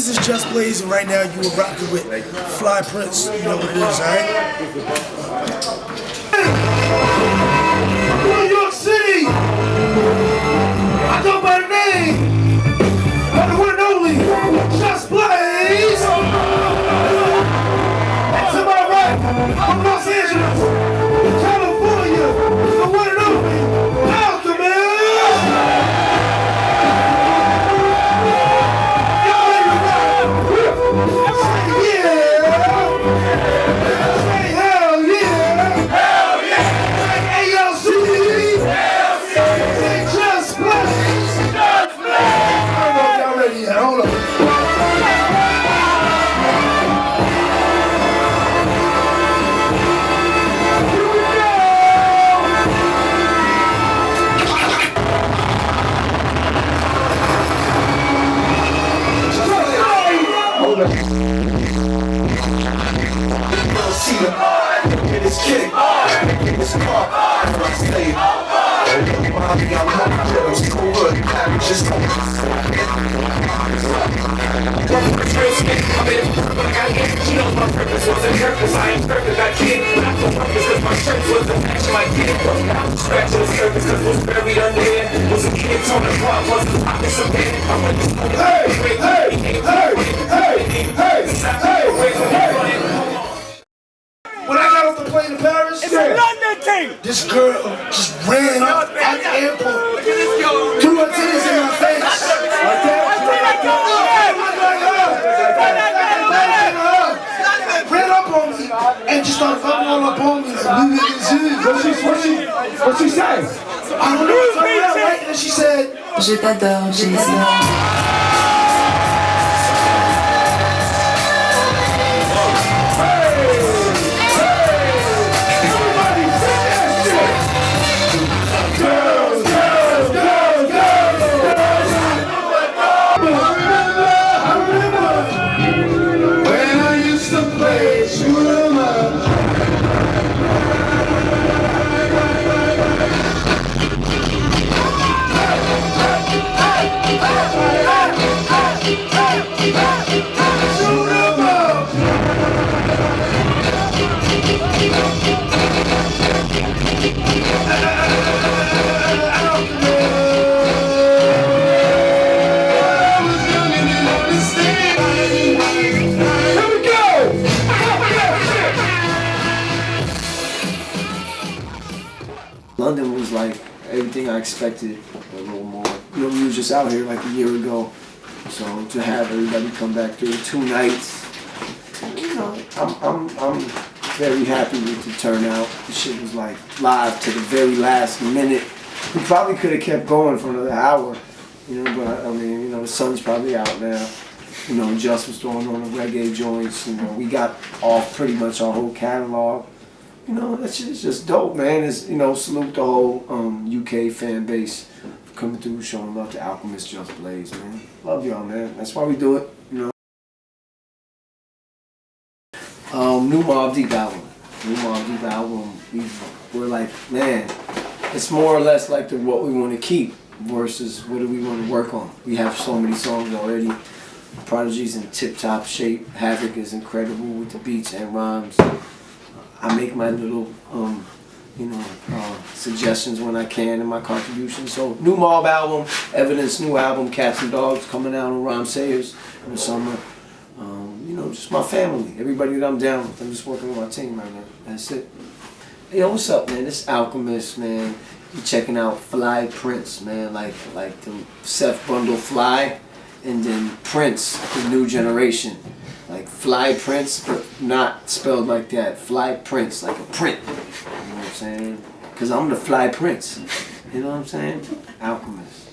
This is JustBlaze, and right now you are rocking with TeamFlyprints. You know what it is, alright? New York City! I go by the name of the one and only JustBlaze! And to my right, from Los Angeles, California, the one and only Alchemist! See the get this kick, get this car, I stay. Mommy, I'm not little school, just I made it, but I gotta get. She knows my purpose wasn't purpose. I ain't perfect, I can't. But I'm so purpose, cause my shirt was the match my kid. I'm scratching the surface, cause what's buried under there was a kid on the block, was the pockets of bed. I went to school, When I got off the plane to Paris, it's a London thing. This girl just ran up at the airport, threw her titties in my face. Ran up on me and just started fucking all up on me. What she say? I don't know. I turned around, right? And she said, Je t'adore, Jason. London was like everything I expected, a little more. You know, we was just out here like a year ago, so to have everybody come back through 2 nighs, you know, I'm very happy with the turnout. The shit was like live to the very last minute. We probably could have kept going for another hour, you know, but I mean, you know, the sun's probably out now. You know, Just was throwing on the reggae joints. You know, we got off pretty much our whole catalog. You know, that shit is just dope, man. It's, you know, salute the whole UK fan base for coming through, showing love to Alchemist, JustBlaze, man. Love y'all, man. That's why we do it, you know. New Mobb Deep album. New Mobb Deep album. We're like, man, it's more or less like what we want to keep versus what do we want to work on. We have so many songs already. Prodigy's in tip-top shape. Havoc is incredible with the beats and rhymes. I make my little, you know, suggestions when I can in my contributions. So, new Mobb album, Evidence, new album, Cats and Dogs, coming out on Rhyme Sayers in the summer. You know, just my family, everybody that I'm down with. I'm just working with my team right now. That's it. Hey, yo, what's up, man? This Alchemist, man. You checking out TeamFlyprints, man, like the Seth Bundle Fly, and then Prince, the new generation. Like TeamFlyprints, but not spelled like that. TeamFlyprints, like a print. You know what I'm saying? Because I'm the TeamFlyprints. You know what I'm saying? Alchemist.